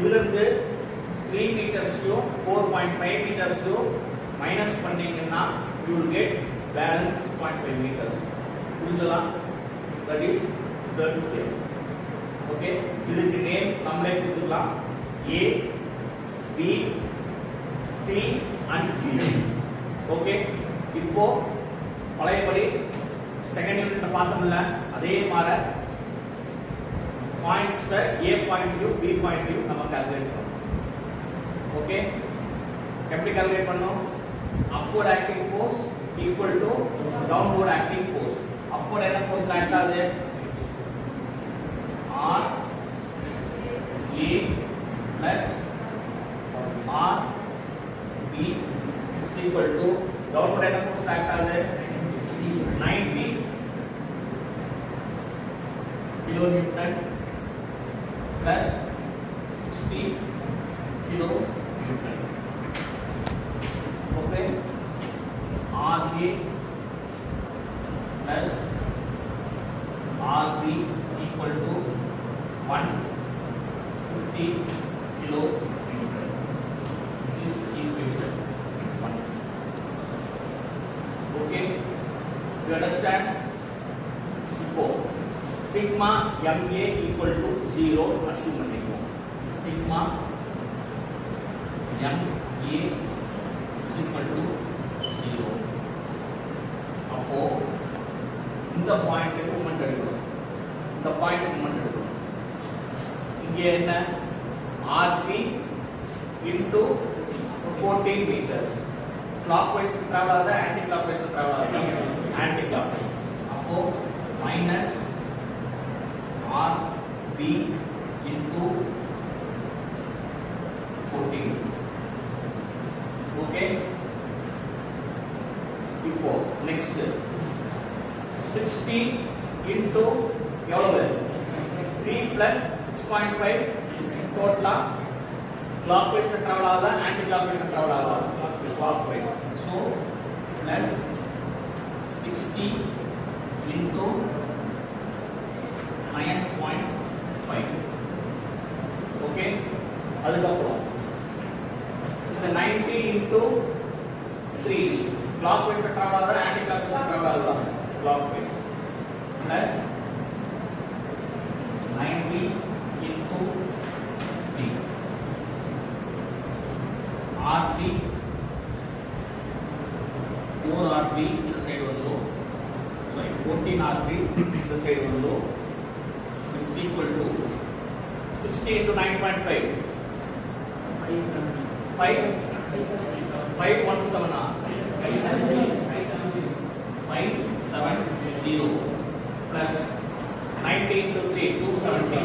இதுல இருந்து 3 மீட்டர்ஸ்லயும் 4.5 மீட்டர்ஸ்லயும் மைனஸ் பண்ணீங்கன்னா you will get balance 6.5 meters. புரிஞ்சதா? That is third plane. Okay, இதுக்கு நேம் நம்மளே கொடுத்துக்கலாம். A, B, C and D. Okay, இப்போ பழையபடி செகண்ட் யூனிட்ல பார்த்தோம்ல அதே மாதிரி points A point view, B point view நம்ம கால்குலேட் பண்ணோம். ஓகே, எப்படி கால்குலேட் பண்ணோம்? upward acting force equal to downward acting force. upward என்ன force ஆக்ட் ஆகுது? R A plus R B is equal to downward என்ன force ஆக்ட் ஆகுது? 90 kilonewton plus 60 kilonewton. Okay, RA plus RB equal to 150 kilonewton. This is equation 1. Okay, you understand? So, sigma MA equal to 0 assume பண்ணிக்கோ. Sigma MA is equal to 0. அப்போ இந்த பாயிண்ட்க்கு moment எடுக்கணும். இந்த பாயிண்ட்க்கு moment எடுக்கணும். இங்க என்ன? RP into 14 meters. clockwise travel ஆகுதா anti clockwise travel ஆகுதா? anti clockwise. அப்போ minus RB into 14. Okay, இப்போ next 60 into எவ்வளவு? 3 plus 6.5 டோட்டலா clockwise travel ஆகுதா anti clockwise travel ஆகுதா? clockwise. So plus 60 into 9.5. Okay, அதுக்கப்புறம் இந்த 90 into 3 clockwise travel ஆகுதா anti clockwise travel ஆகுதா? clockwise plus 90 into 3 RB 4 RB இந்த சைடு வந்துரும். sorry 14 RB இந்த சைடு வந்துரும். is equal to 60 into 9.5 517 570 plus 90 into 3 270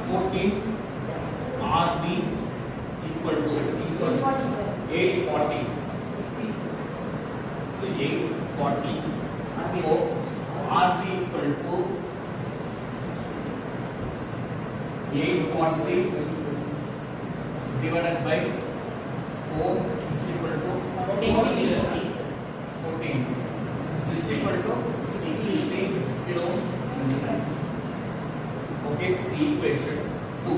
14 RB equal to 840 840 so RB equal to 840 divided by 4 is equal to 14 is equal to 60 kilonewton. Okay, the equation 2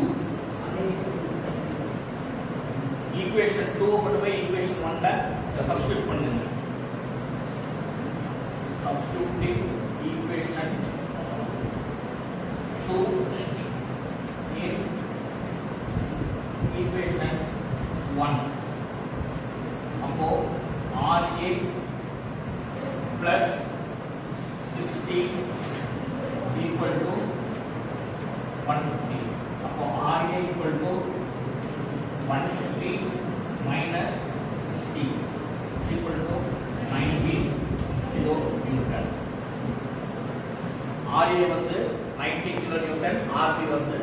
equation 2 கொண்டு போய் equation 1 ல substitute பண்ணுங்க. substituting equation 2 in equation 1 அப்போ RA plus 60 equal to 150 அப்போ RA equal to 150 minus 60 is equal to 90 kilonewton. RA வந்து 90 kilonewton, RB வந்து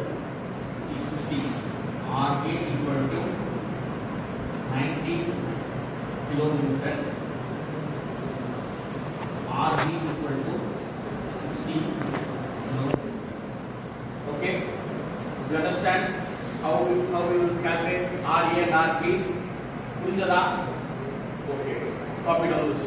60. RA equal to 90 kilonewton, RB equal to 60 kilonewton. Okay, you understand how we will calculate RA and RB? புரிஞ்சதா? Okay, copy down this.